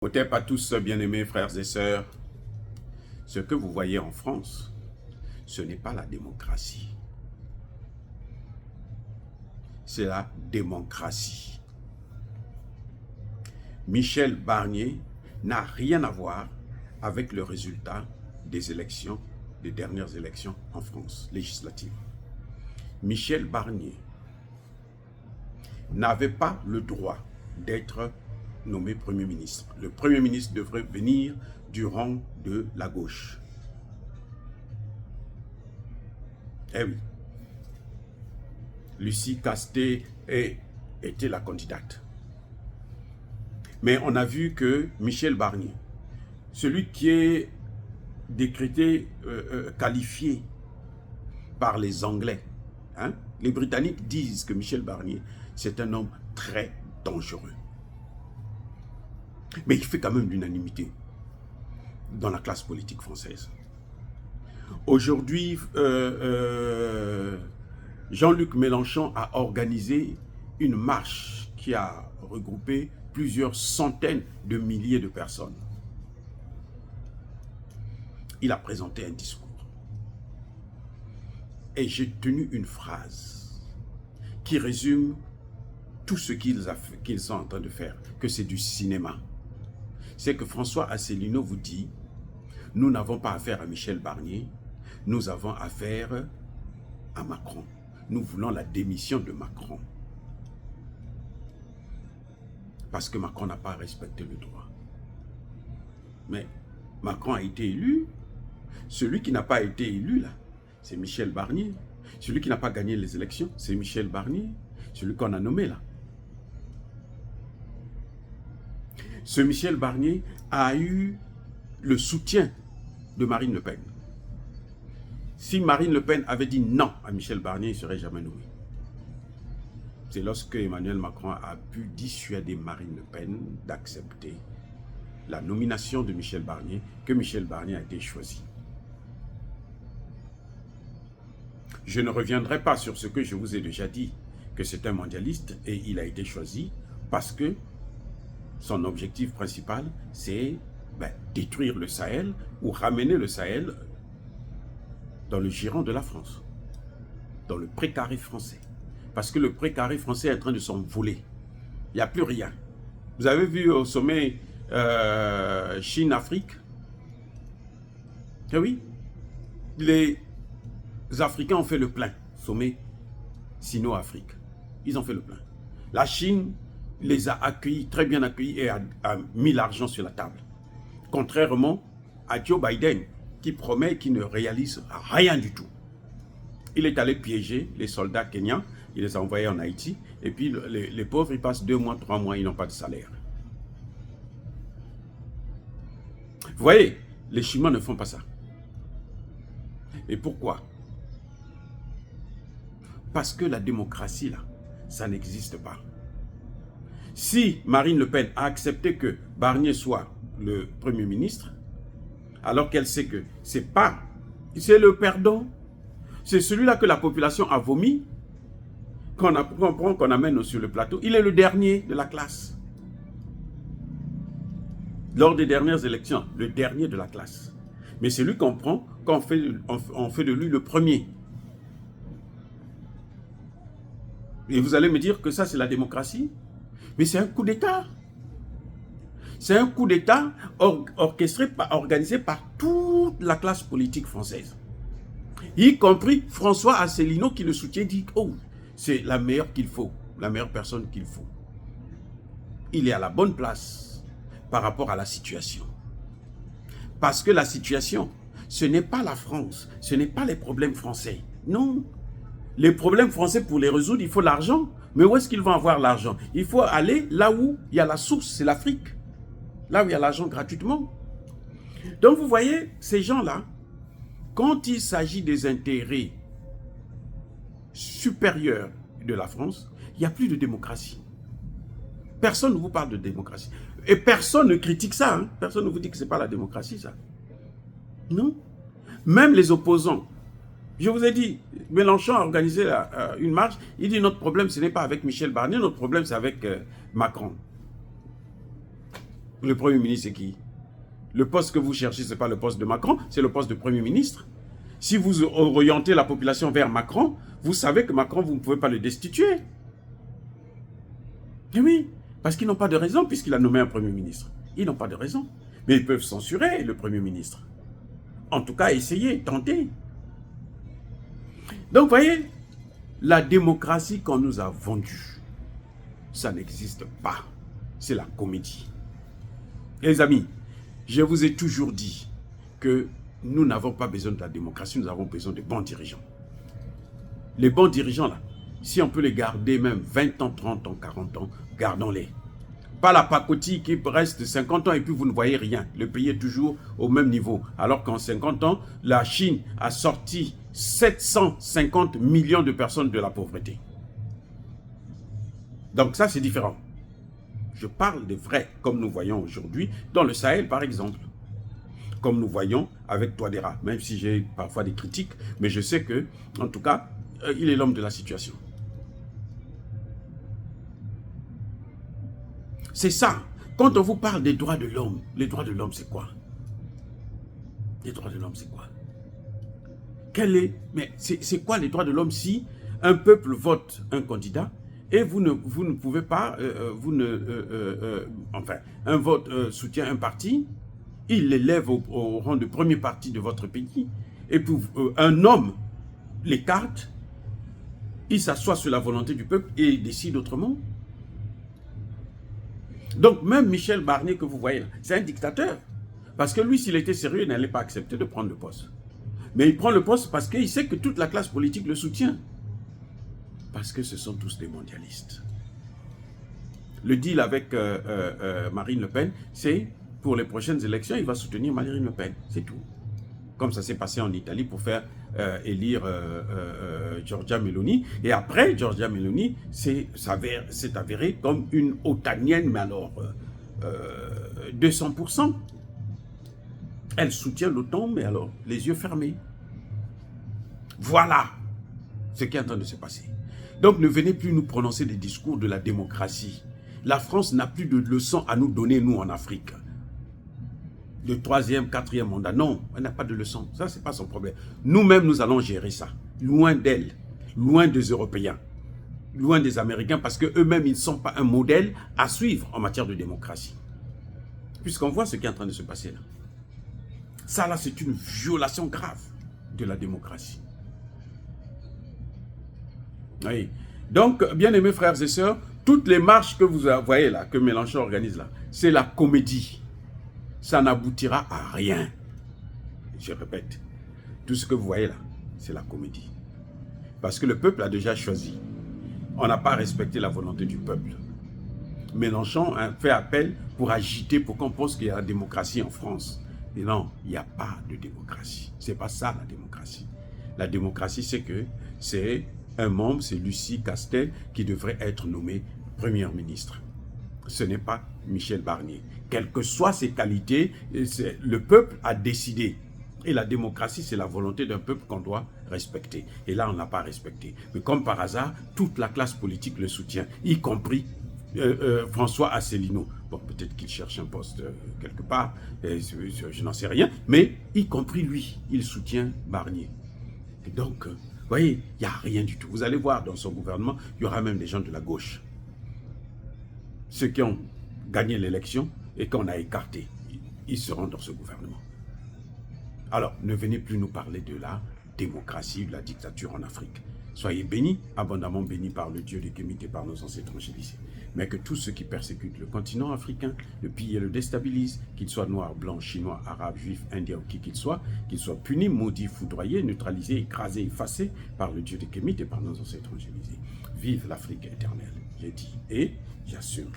Peut-être pas tous bien-aimés frères et sœurs, ce que vous voyez en France, ce n'est pas la démocratie. C'est la démocratie. Michel Barnier n'a rien à voir avec le résultat des élections, des dernières élections en France, législatives. Michel Barnier n'avait pas le droit d'être nommé Premier ministre. Le Premier ministre devrait venir du rang de la gauche. Eh oui. Lucie Casté était la candidate. Mais on a vu que Michel Barnier, celui qui est décrété, qualifié par les Anglais, hein, les Britanniques disent que Michel Barnier, c'est un homme très dangereux. Mais il fait quand même l'unanimité dans la classe politique française. Aujourd'hui, Jean-Luc Mélenchon a organisé une marche qui a regroupé plusieurs centaines de milliers de personnes. Il a présenté un discours. Et j'ai tenu une phrase qui résume tout ce qu'ils sont en train de faire, que c'est du cinéma. C'est que François Asselineau vous dit, nous n'avons pas affaire à Michel Barnier, nous avons affaire à Macron. Nous voulons la démission de Macron. Parce que Macron n'a pas respecté le droit. Mais Macron a été élu. Celui qui n'a pas été élu, là, c'est Michel Barnier. Celui qui n'a pas gagné les élections, c'est Michel Barnier. Celui qu'on a nommé, là. Ce Michel Barnier a eu le soutien de Marine Le Pen. Si Marine Le Pen avait dit non à Michel Barnier, il ne serait jamais nommé. C'est lorsque Emmanuel Macron a pu dissuader Marine Le Pen d'accepter la nomination de Michel Barnier, que Michel Barnier a été choisi. Je ne reviendrai pas sur ce que je vous ai déjà dit, que c'est un mondialiste et il a été choisi parce que son objectif principal, c'est détruire le Sahel ou ramener le Sahel dans le giron de la France, dans le précaré français. Parce que le précaré français est en train de s'envoler. Il n'y a plus rien. Vous avez vu au sommet Chine-Afrique? Eh oui, les Africains ont fait le plein, sommet Sino-Afrique. Ils ont fait le plein. La Chine les a accueillis, très bien accueillis, et a mis l'argent sur la table. Contrairement à Joe Biden, qui promet qu'il ne réalise rien du tout. Il est allé piéger les soldats kenyans, il les a envoyés en Haïti, et puis les pauvres, ils passent 2 mois, 3 mois, ils n'ont pas de salaire. Vous voyez, les Chinois ne font pas ça. Et pourquoi? Parce que la démocratie, là, ça n'existe pas. Si Marine Le Pen a accepté que Barnier soit le Premier ministre, alors qu'elle sait que c'est le perdant, c'est celui-là que la population a vomi, qu'on prend, qu'on amène sur le plateau, il est le dernier de la classe. Lors des dernières élections, le dernier de la classe. Mais c'est lui qu'on prend, on fait de lui le premier. Et vous allez me dire que ça, c'est la démocratie? Mais c'est un coup d'État. C'est un coup d'État organisé par toute la classe politique française. Y compris François Asselineau qui le soutient, dit « Oh, c'est la meilleure qu'il faut, la meilleure personne qu'il faut. » Il est à la bonne place par rapport à la situation. Parce que la situation, ce n'est pas la France, ce n'est pas les problèmes français. Non. Les problèmes français, pour les résoudre, il faut l'argent. Mais où est-ce qu'ils vont avoir l'argent? Il faut aller là où il y a la source, c'est l'Afrique. Là où il y a l'argent gratuitement. Donc vous voyez, ces gens-là, quand il s'agit des intérêts supérieurs de la France, il n'y a plus de démocratie. Personne ne vous parle de démocratie. Et personne ne critique ça. Hein? Personne ne vous dit que ce n'est pas la démocratie, ça. Non. Même les opposants. Je vous ai dit, Mélenchon a organisé une marche. Il dit notre problème, ce n'est pas avec Michel Barnier, notre problème, c'est avec Macron. Le Premier ministre, c'est qui? Le poste que vous cherchez, ce n'est pas le poste de Macron, c'est le poste de Premier ministre. Si vous orientez la population vers Macron, vous savez que Macron, vous ne pouvez pas le destituer. Et oui, parce qu'ils n'ont pas de raison, puisqu'il a nommé un Premier ministre. Ils n'ont pas de raison. Mais ils peuvent censurer le Premier ministre. En tout cas, essayer, tenter. Donc, vous voyez, la démocratie qu'on nous a vendue, ça n'existe pas. C'est la comédie. Les amis, je vous ai toujours dit que nous n'avons pas besoin de la démocratie, nous avons besoin de bons dirigeants. Les bons dirigeants, là, si on peut les garder même 20 ans, 30 ans, 40 ans, gardons-les. Pas la pacotille qui reste 50 ans et puis vous ne voyez rien. Le pays est toujours au même niveau. Alors qu'en 50 ans, la Chine a sorti 750 millions de personnes de la pauvreté. Donc ça, c'est différent. Je parle des vrais, comme nous voyons aujourd'hui, dans le Sahel, par exemple. Comme nous voyons avec Touadéra, même si j'ai parfois des critiques, mais je sais que, en tout cas, il est l'homme de la situation. C'est ça. Quand on vous parle des droits de l'homme, les droits de l'homme, c'est quoi? Les droits de l'homme, c'est quoi? Mais c'est quoi les droits de l'homme si un peuple vote un candidat et vous ne pouvez pas, enfin, un vote soutient un parti, il l'élève au rang de premier parti de votre pays, et puis un homme l'écarte, il s'assoit sur la volonté du peuple et il décide autrement. Donc même Michel Barnier que vous voyez là, c'est un dictateur. Parce que lui, s'il était sérieux, il n'allait pas accepter de prendre le poste. Mais il prend le poste parce qu'il sait que toute la classe politique le soutient. Parce que ce sont tous des mondialistes. Le deal avec Marine Le Pen, c'est pour les prochaines élections, il va soutenir Marine Le Pen. C'est tout. Comme ça s'est passé en Italie pour faire élire Giorgia Meloni. Et après, Giorgia Meloni s'est avérée comme une otanienne, mais alors 200%. Elle soutient l'OTAN, mais alors les yeux fermés. Voilà ce qui est en train de se passer. Donc ne venez plus nous prononcer des discours de la démocratie. La France n'a plus de leçons à nous donner, nous, en Afrique. De 3e, 4e mandat. Non, elle n'a pas de leçons. Ça, ce n'est pas son problème. Nous-mêmes, nous allons gérer ça. Loin d'elle, loin des Européens, loin des Américains, parce qu'eux-mêmes, ils ne sont pas un modèle à suivre en matière de démocratie. Puisqu'on voit ce qui est en train de se passer là. Ça, là, c'est une violation grave de la démocratie. Oui. Donc, bien aimés frères et sœurs, toutes les marches que vous voyez là, que Mélenchon organise là, c'est la comédie. Ça n'aboutira à rien. Je répète, tout ce que vous voyez là, c'est la comédie. Parce que le peuple a déjà choisi. On n'a pas respecté la volonté du peuple. Mélenchon a fait appel pour agiter, pour qu'on pense qu'il y a la démocratie en France. Et non, il n'y a pas de démocratie. Ce n'est pas ça la démocratie. La démocratie, c'est que c'est un membre, c'est Lucie Castel, qui devrait être nommé Premier ministre. Ce n'est pas Michel Barnier. Quelles que soient ses qualités, le peuple a décidé. Et la démocratie, c'est la volonté d'un peuple qu'on doit respecter. Et là, on n'a pas respecté. Mais comme par hasard, toute la classe politique le soutient, y compris François Asselineau. Bon, peut-être qu'il cherche un poste quelque part, je n'en sais rien, mais y compris lui, il soutient Barnier. Et donc, vous voyez, il n'y a rien du tout. Vous allez voir dans son gouvernement, il y aura même des gens de la gauche. Ceux qui ont gagné l'élection et qu'on a écartés, ils seront dans ce gouvernement. Alors, ne venez plus nous parler de la démocratie, de la dictature en Afrique. Soyez bénis, abondamment bénis par le Dieu de Kémite et par nos ancêtres angélisés. Mais que tous ceux qui persécutent le continent africain, le pillent et le déstabilisent, qu'ils soient noirs, blancs, chinois, arabes, juifs, indiens ou qui qu'ils soient punis, maudits, foudroyés, neutralisés, écrasés, effacés par le Dieu de Kémite et par nos ancêtres angélisés. Vive l'Afrique éternelle, j'ai dit et j'assume.